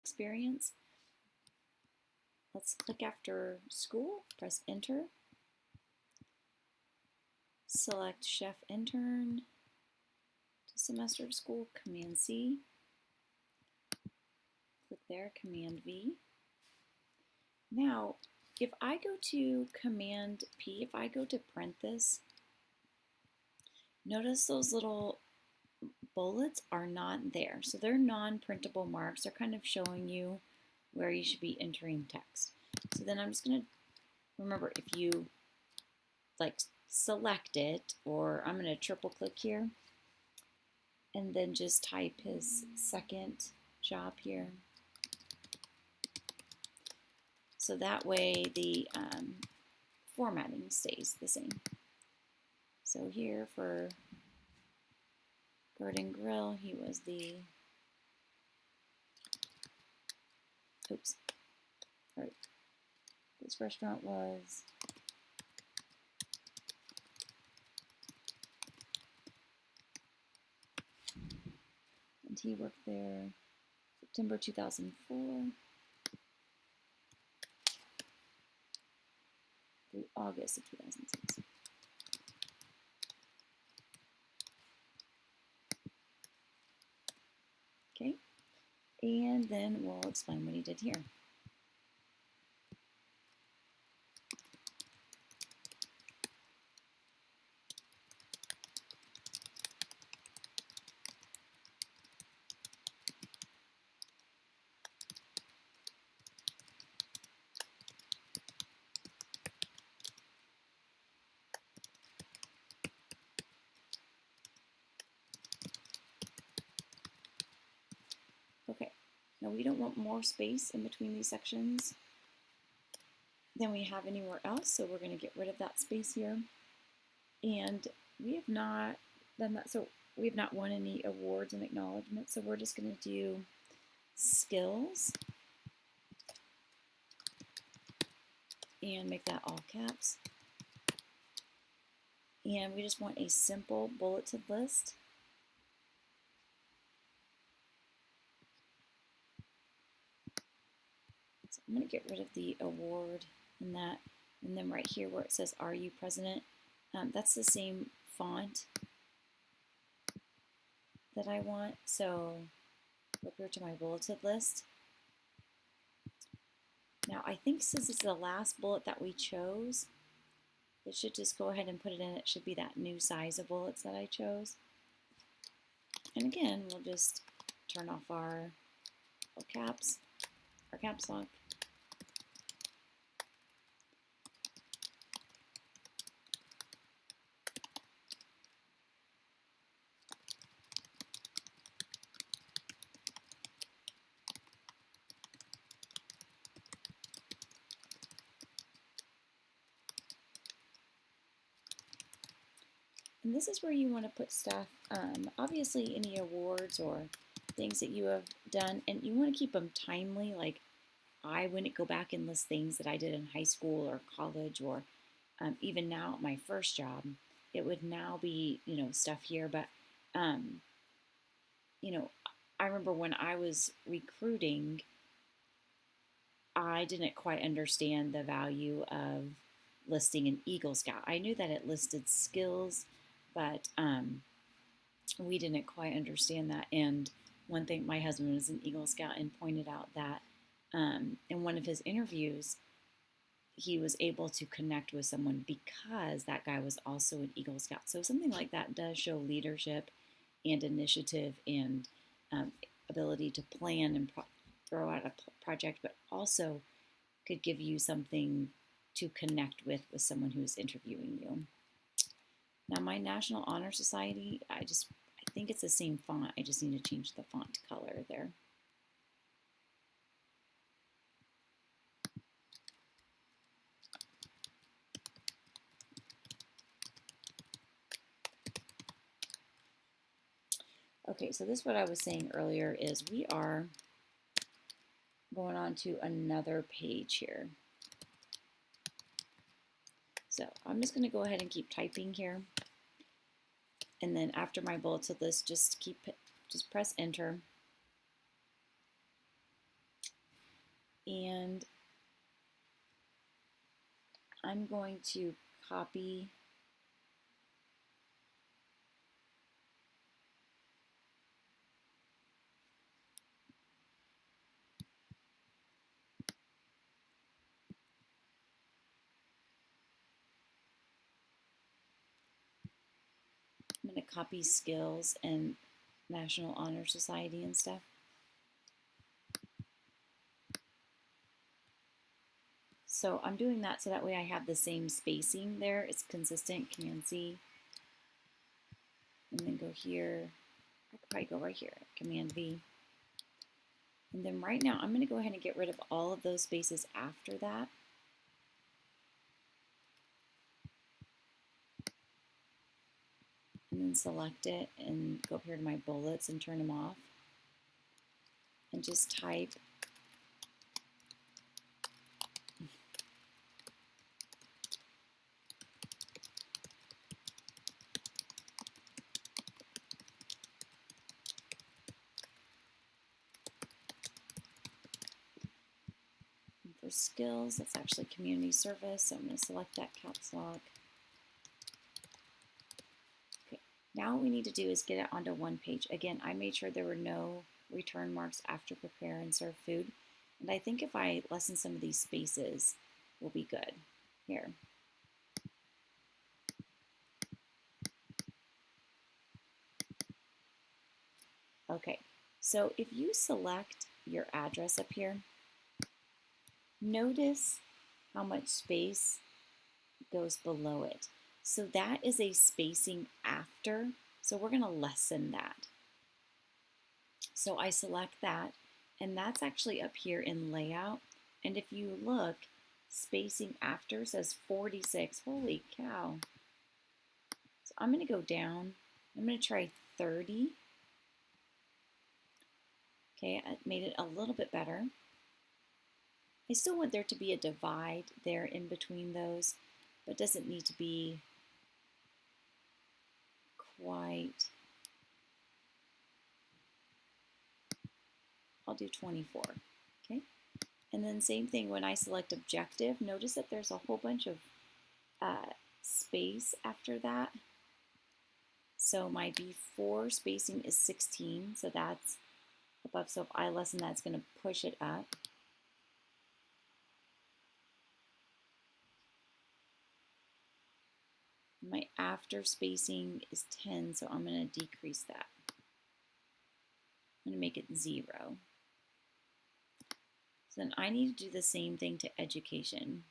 experience. Let's click after school, press enter. Select chef intern to semester of school, Command C. Click there, Command V. Now, if I go to Command P, if I go to print this, notice those little bullets are not there. So they're non-printable marks. They're kind of showing you where you should be entering text. So then I'm just going to, remember, if you like select it, or I'm going to triple click here and then just type his second job here. So that way the formatting stays the same. So here for Garden Grill, he was the, oops, all right, this restaurant was and he worked there September 2004 through August of 2006. Okay, and then we'll explain what he did here. Okay, now we don't want more space in between these sections than we have anywhere else, so we're going to get rid of that space here. And we have not done that, so we have not won any awards and acknowledgments, so we're just going to do skills and make that all caps. And we just want a simple bulleted list. So I'm going to get rid of the award and that, and then right here where it says "Are you president?" That's the same font that I want. So go here to my bulleted list. Now I think since it's the last bullet that we chose, it should just go ahead and put it in. It should be that new size of bullets that I chose. And again, we'll just turn off our caps lock. And this is where you want to put stuff, obviously any awards or things that you have done, and you want to keep them timely. Like I wouldn't go back and list things that I did in high school or college, or even now at my first job. It would now be, stuff here, but, I remember when I was recruiting, I didn't quite understand the value of listing an Eagle Scout. I knew that it listed skills, but we didn't quite understand that. And one thing, my husband was an Eagle Scout and pointed out that in one of his interviews, he was able to connect with someone because that guy was also an Eagle Scout. So something like that does show leadership and initiative and ability to plan and throw out a project, but also could give you something to connect with someone who's interviewing you. Now my National Honor Society, I think it's the same font. I just need to change the font color there. Okay, so this is what I was saying earlier is we are going on to another page here. So I'm just going to go ahead and keep typing here. And then after my bulleted list, just press enter. I'm going to copy I'm going to copy skills and National Honor Society and stuff. So I'm doing that so that way I have the same spacing there. It's consistent, Command C. And then go here. I could probably go right here, Command V. And then right now I'm going to go ahead and get rid of all of those spaces after that. And then select it and go up here to my bullets and turn them off. And just type for skills, that's actually community service, so I'm going to select that caps lock. Okay, now what we need to do is get it onto one page. Again, I made sure there were no return marks after prepare and serve food, and I think if I lessen some of these spaces, we'll be good. Here. Okay, so if you select your address up here, notice how much space goes below it. So that is a spacing after, so we're going to lessen that. So I select that, and that's actually up here in layout. And if you look, spacing after says 46. Holy cow. So I'm going to go down. I'm going to try 30. Okay, I made it a little bit better. I still want there to be a divide there in between those, but it doesn't need to be quite. I'll do 24, okay? And then same thing when I select objective, notice that there's a whole bunch of space after that. So my before spacing is 16, so that's above. So if I lessen that, it's going to push it up. My after spacing is 10, so I'm going to decrease that. I'm going to make it 0. So then I need to do the same thing to education.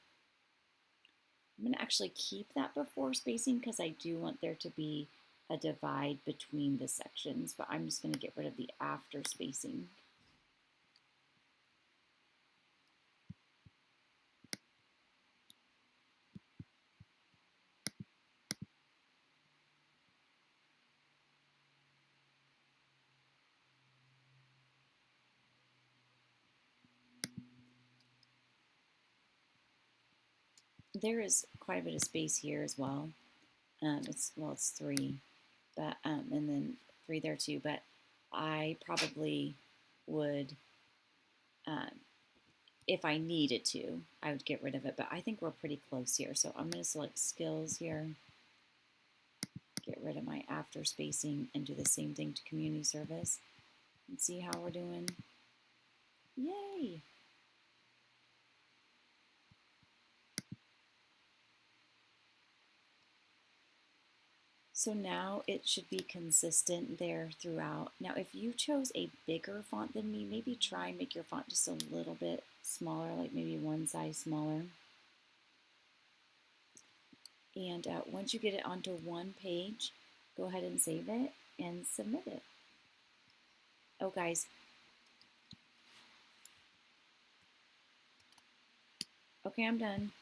I'm going to actually keep that before spacing because I do want there to be a divide between the sections, but I'm just going to get rid of the after spacing. There is quite a bit of space here as well. It's 3, but and then 3 there too. But I probably would, if I needed to, I would get rid of it. But I think we're pretty close here, so I'm going to select skills here, get rid of my after spacing, and do the same thing to community service, and see how we're doing. Yay! So now it should be consistent there throughout. Now if you chose a bigger font than me, maybe try and make your font just a little bit smaller, like maybe one size smaller. And once you get it onto one page, go ahead and save it and submit it. Oh guys, okay, I'm done.